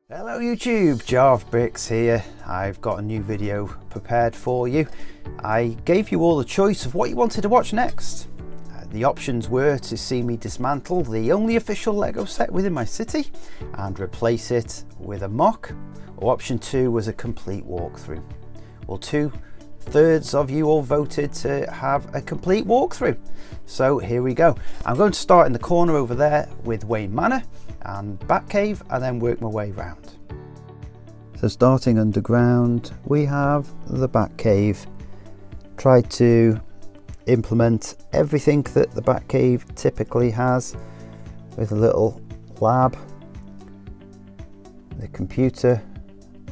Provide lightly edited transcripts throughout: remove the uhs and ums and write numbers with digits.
Hello YouTube, Jarv Bricks here. I've got a new video prepared for you. I gave you all the choice of what you wanted to watch next. The options were to see me dismantle the only official Lego set within my city and replace it with a mock, or option 2 was a complete walkthrough. Well, 2/3 of you all voted to have a complete walkthrough. So here we go. I'm going to start in the corner over there with Wayne Manor and Batcave and then work my way round. So starting underground, we have the Batcave. Tried to implement everything that the Batcave typically has with a little lab, the computer,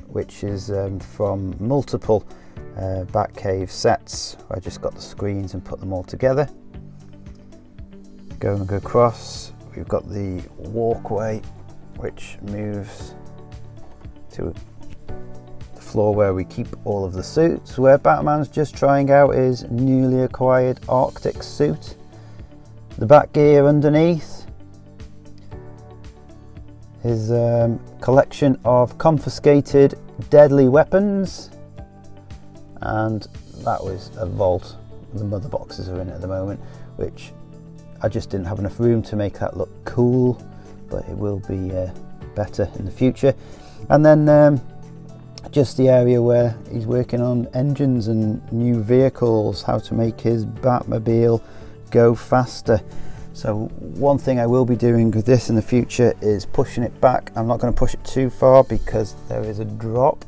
which is from multiple Batcave sets. I just got the screens and put them all together. Going across, we've got the walkway which moves to the floor where we keep all of the suits, where Batman's just trying out his newly acquired Arctic suit. The Bat gear underneath, his collection of confiscated deadly weapons, and that was a vault. The mother boxes are in at the moment, which I just didn't have enough room to make that look cool, but it will be better in the future. And then just the area where he's working on engines and new vehicles, how to make his Batmobile go faster. So one thing I will be doing with this in the future is pushing it back. I'm not going to push it too far because there is a drop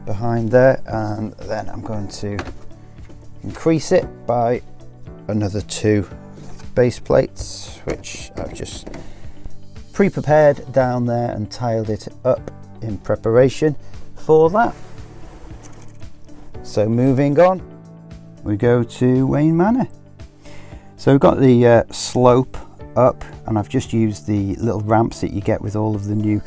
behind there, and then I'm going to increase it by another 2 base plates, which I've just pre-prepared down there and tiled it up in preparation for that. So moving on, we go to Wayne Manor. So we've got the slope up, and I've just used the little ramps that you get with all of the new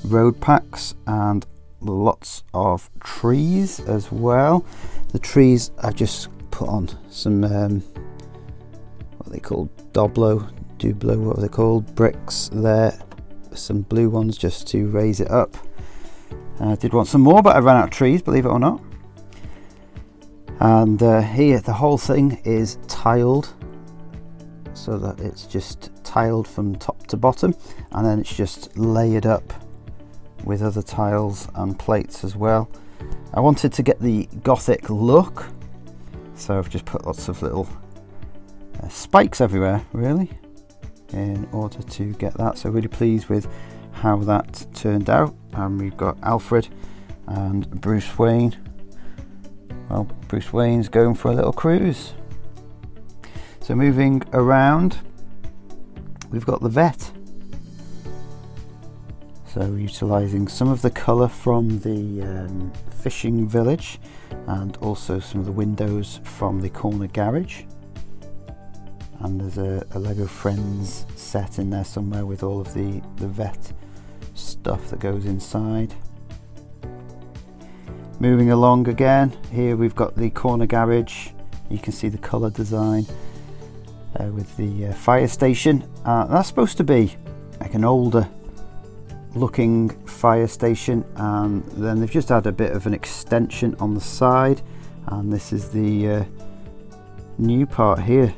road packs, and lots of trees as well. The trees I've just put on some what are they called, Dublo, what are they called, bricks there, some blue ones just to raise it up. I did want some more, but I ran out of trees, believe it or not. And here the whole thing is tiled, so that it's just tiled from top to bottom, and then it's just layered up with other tiles and plates as well. I wanted to get the gothic look, so I've just put lots of little spikes everywhere really in order to get that. So really pleased with how that turned out. And we've got Alfred and Bruce Wayne. Well, Bruce Wayne's going for a little cruise. So moving around, we've got the vet. So utilising some of the colour from the fishing village, and also some of the windows from the corner garage. And there's a Lego Friends set in there somewhere with all of the vet stuff that goes inside. Moving along again, here we've got the corner garage. You can see the colour design with the fire station. That's supposed to be like an older looking fire station, and then they've just had a bit of an extension on the side, and this is the new part here.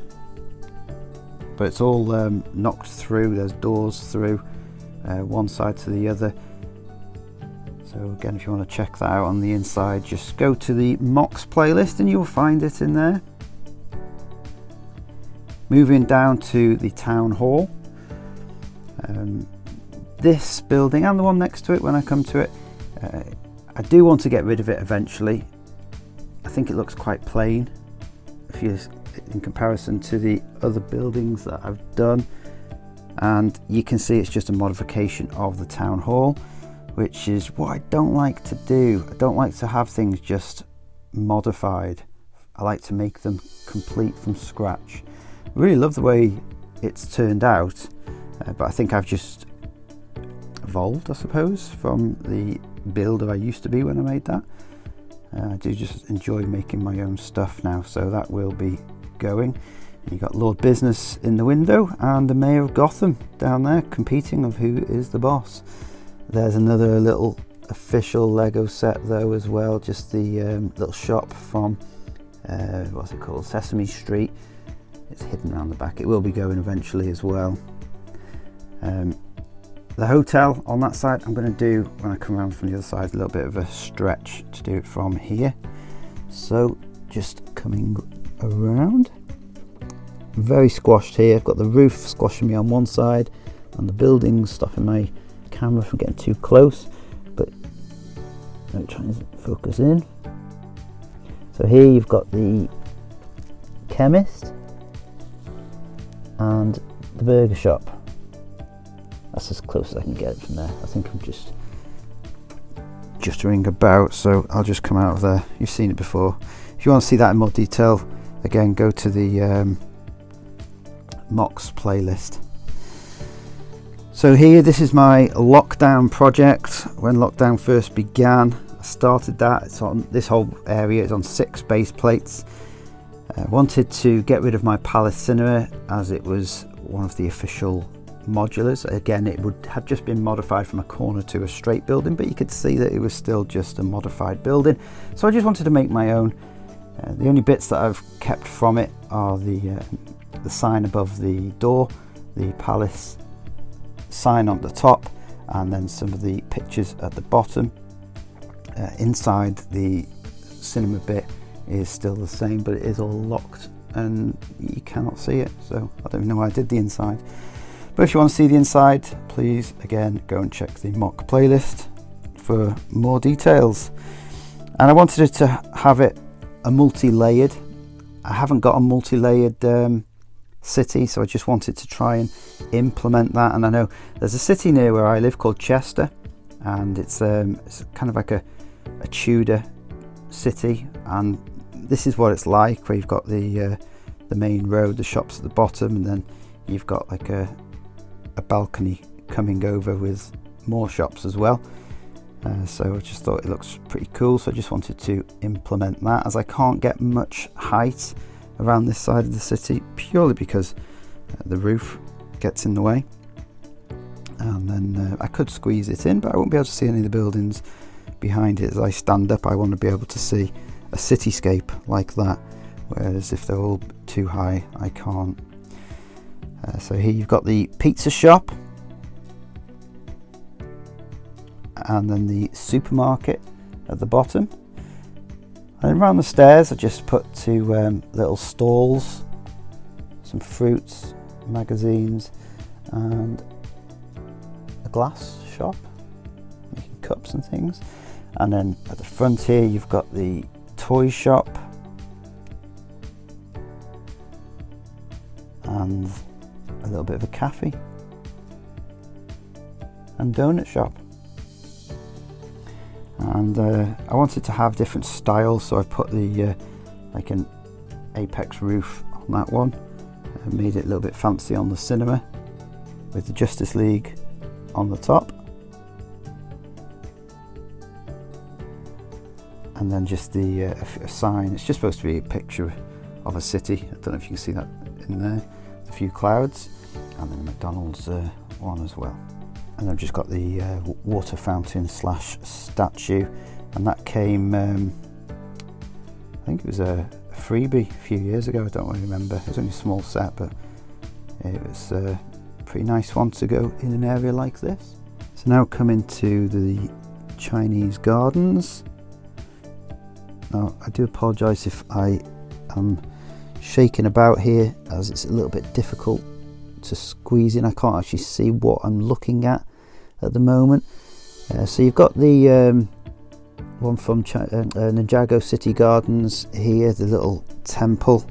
But it's all knocked through, there's doors through one side to the other. So again, if you want to check that out on the inside, just go to the mocks playlist and you'll find it in there. Moving down to the town hall. This building and the one next to it, when I come to it, I do want to get rid of it eventually. I think it looks quite plain if you in comparison to the other buildings that I've done, and you can see it's just a modification of the town hall, which is what I don't like to do. I don't like to have things just modified. I like to make them complete from scratch. I really love the way it's turned out, but I think I've just evolved, I suppose, from the builder I used to be when I made that. I do just enjoy making my own stuff now, so that will be going. You've got Lord Business in the window and the Mayor of Gotham down there competing of who is the boss. There's another little official Lego set though as well, just the little shop from what's it called, Sesame Street. It's hidden around the back. It will be going eventually as well. The hotel on that side, I'm going to do, when I come around from the other side, a little bit of a stretch to do it from here. So just coming around, very squashed here. I've got the roof squashing me on one side and the buildings stopping my camera from getting too close, but I'm trying to focus in. So here you've got the chemist and the burger shop. That's as close as I can get from there. I think I'm just juttering about, so I'll just come out of there. You've seen it before. If you want to see that in more detail, again, go to the Mox playlist. So here, this is my lockdown project. When lockdown first began, I started that. It's on this whole area is on 6 base plates. I wanted to get rid of my Palace Cinema as it was one of the official modulars. Again, it would have just been modified from a corner to a straight building, but you could see that it was still just a modified building. So I just wanted to make my own. The only bits that I've kept from it are the sign above the door, the Palace sign on the top, and then some of the pictures at the bottom. Inside, the cinema bit is still the same, but it is all locked and you cannot see it, so I don't know why I did the inside. But if you want to see the inside, please again go and check the mock playlist for more details. And I wanted it to have it a multi-layered. I haven't got a multi-layered city, so I just wanted to try and implement that. And I know there's a city near where I live called Chester, and it's kind of like a Tudor city, and this is what it's like, where you've got the main road, the shops at the bottom, and then you've got like a balcony coming over with more shops as well. So I just thought it looks pretty cool, so I just wanted to implement that, as I can't get much height around this side of the city purely because the roof gets in the way. And then I could squeeze it in, but I won't be able to see any of the buildings behind it. As I stand up, I want to be able to see a cityscape like that, whereas if they're all too high, I can't. So here you've got the pizza shop, and then the supermarket at the bottom. And around the stairs I just put 2 little stalls, some fruits, magazines, and a glass shop making cups and things. And then at the front here you've got the toy shop and a little bit of a cafe and donut shop. And I wanted to have different styles, so I put the like an apex roof on that one. I made it a little bit fancy on the cinema with the Justice League on the top, and then just the a sign. It's just supposed to be a picture of a city. I don't know if you can see that in there. A few clouds, and then a McDonald's one as well. And I've just got the water fountain / statue, and that came, I think it was a freebie a few years ago. I don't really remember. It was only a small set, but it was a pretty nice one to go in an area like this. So now coming to the Chinese gardens. Now I do apologise if I am shaking about here, as it's a little bit difficult to squeeze in. I can't actually see what I'm looking at the moment. So you've got the one from Ninjago City Gardens here, the little temple,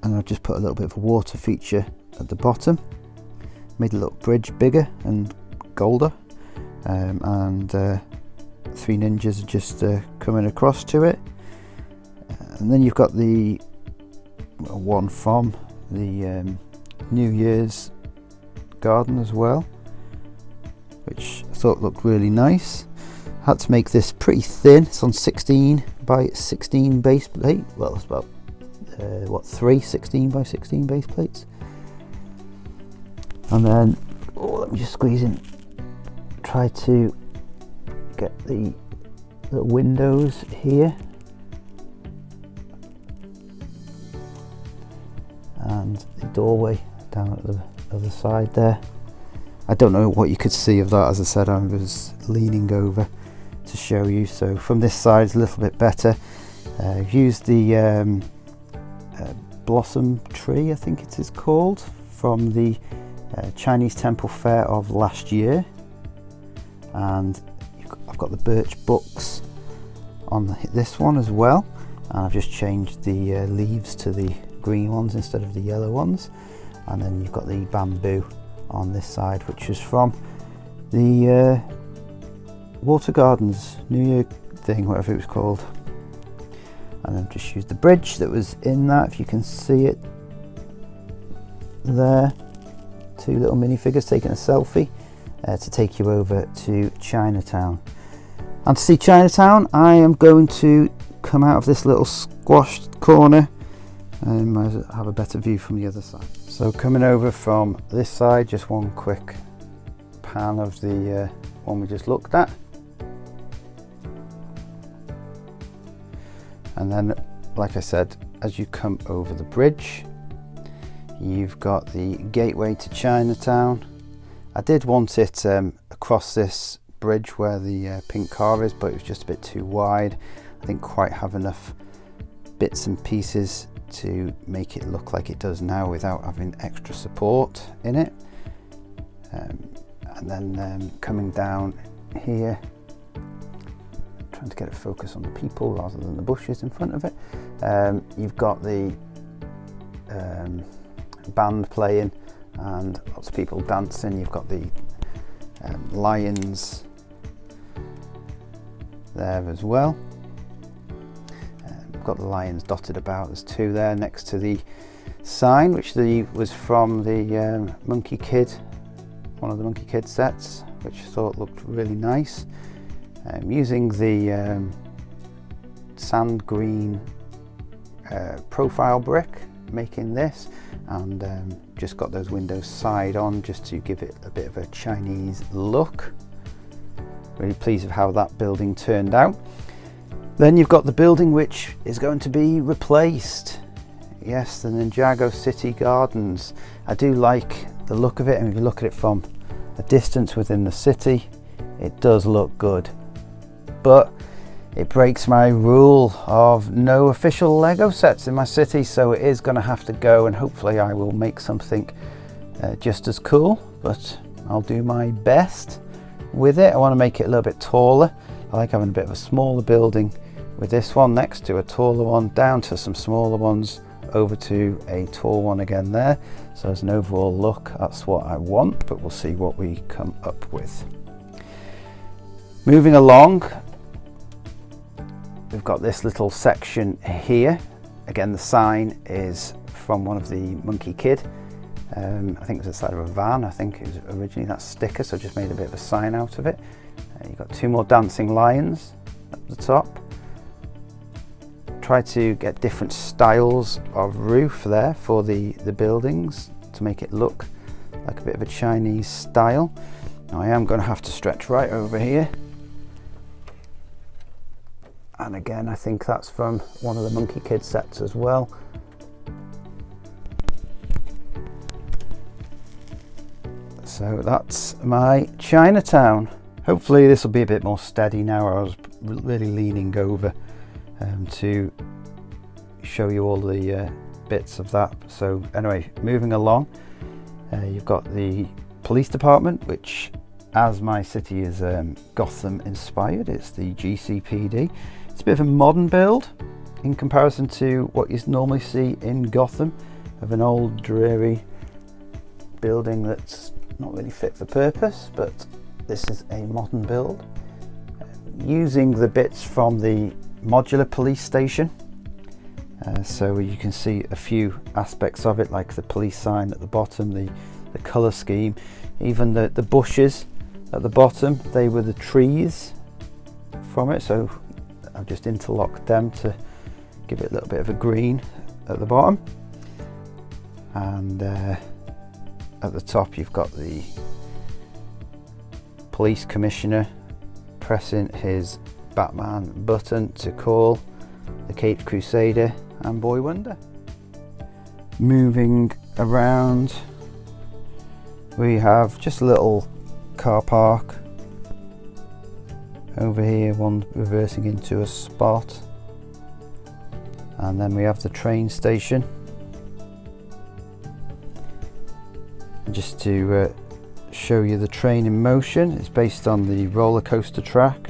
and I've just put a little bit of a water feature at the bottom, made a little bridge bigger and golder, and 3 ninjas are just coming across to it. And then you've got the one from the New Year's garden as well, which I thought looked really nice. I had to make this pretty thin. It's on 16 by 16 base plate. Well, it's about 3 16 by 16 base plates. And then Oh, let me just squeeze in. Try to get the windows here. And the doorway down at the other side there. I don't know what you could see of that. As I said, I was leaning over to show you. So from this side it's a little bit better. I've used the blossom tree, I think it is called, from the Chinese temple fair of last year. And I've got the birch books on this one as well. And I've just changed the leaves to the green ones instead of the yellow ones. And then you've got the bamboo on this side, which is from the Water Gardens New Year thing, whatever it was called. And then just used the bridge that was in that, if you can see it there. Two little minifigures taking a selfie to take you over to Chinatown. And to see Chinatown, I am going to come out of this little squashed corner and have a better view from the other side. So coming over from this side, just one quick pan of the one we just looked at. And then, like I said, as you come over the bridge, you've got the gateway to Chinatown. I did want it across this bridge where the pink car is, but it was just a bit too wide. I didn't quite have enough bits and pieces to make it look like it does now without having extra support in it. And then coming down here, trying to get it focused on the people rather than the bushes in front of it. You've got the band playing and lots of people dancing. You've got the lions there as well. We've got the lions dotted about. There's two there next to the sign, which was from the Monkey Kid, one of the Monkey Kid sets, which I thought looked really nice. Using the sand green profile brick, making this, and just got those windows side on just to give it a bit of a Chinese look. Really pleased with how that building turned out. Then you've got the building which is going to be replaced. Yes, the Ninjago City Gardens. I do like the look of it, and if you look at it from a distance within the city, it does look good. But it breaks my rule of no official Lego sets in my city, so it is going to have to go, and hopefully I will make something just as cool, but I'll do my best with it. I want to make it a little bit taller. I like having a bit of a smaller building with this one next to a taller one, down to some smaller ones, over to a tall one again there. So as an overall look, that's what I want, but we'll see what we come up with. Moving along, we've got this little section here. Again, the sign is from one of the Monkey Kid. I think it was the side of a van. I think it was originally that sticker, so I just made a bit of a sign out of it. You've got two more dancing lions at the top. Try to get different styles of roof there for the buildings to make it look like a bit of a Chinese style. Now I am going to have to stretch right over here. And again, I think that's from one of the Monkey Kid sets as well. So that's my Chinatown. Hopefully this will be a bit more steady now. I was really leaning over to show you all the bits of that. So anyway, moving along, you've got the police department, which, as my city is Gotham inspired, it's the GCPD. It's a bit of a modern build in comparison to what you normally see in Gotham, of an old dreary building that's not really fit for purpose, but this is a modern build using the bits from the modular police station. So you can see a few aspects of it, like the police sign at the bottom, the colour scheme, even the bushes at the bottom, they were the trees from it, so I've just interlocked them to give it a little bit of a green at the bottom. And at the top you've got the police commissioner pressing his Batman button to call the Caped Crusader and Boy Wonder. Moving around, we have just a little car park over here, one reversing into a spot, and then we have the train station. And just to show you the train in motion, it's based on the roller coaster track.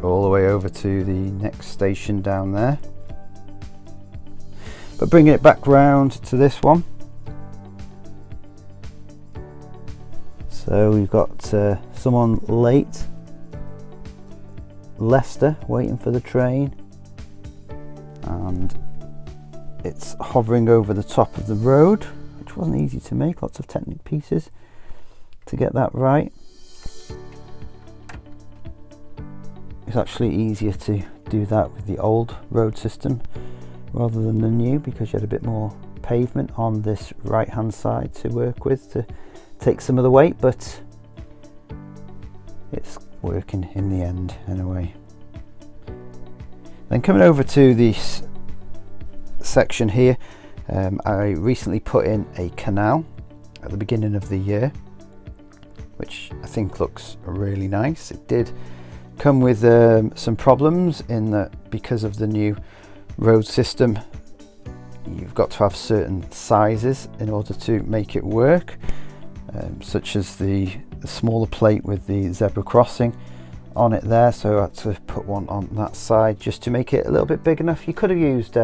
All the way over to the next station down there. But bringing it back round to this one. So we've got someone late, Leicester, waiting for the train, and it's hovering over the top of the road, which wasn't easy to make, lots of technical pieces to get that right. It's actually easier to do that with the old road system rather than the new, because you had a bit more pavement on this right hand side to work with to take some of the weight, but it's working in the end anyway. Then coming over to this section here, I recently put in a canal at the beginning of the year, which I think looks really nice. It did come with some problems in that because of the new road system, you've got to have certain sizes in order to make it work, such as the smaller plate with the zebra crossing on it there, so I had to put one on that side just to make it a little bit big enough. You could have used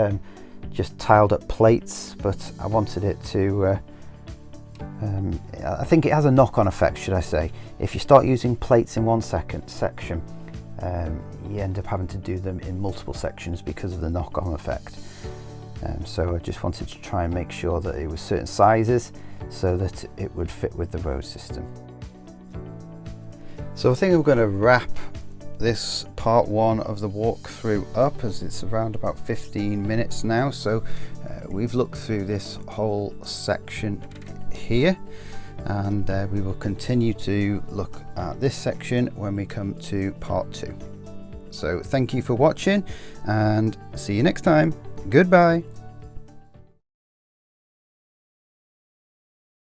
just tiled up plates, but I wanted it to I think it has a knock-on effect, should I say. If you start using plates in one section, you end up having to do them in multiple sections because of the knock-on effect. So I just wanted to try and make sure that it was certain sizes so that it would fit with the road system. So I think I'm going to wrap this part one of the walkthrough up, as it's around about 15 minutes now. So we've looked through this whole section here, and we will continue to look at this section when we come to part two. So thank you for watching, and see you next time. Goodbye.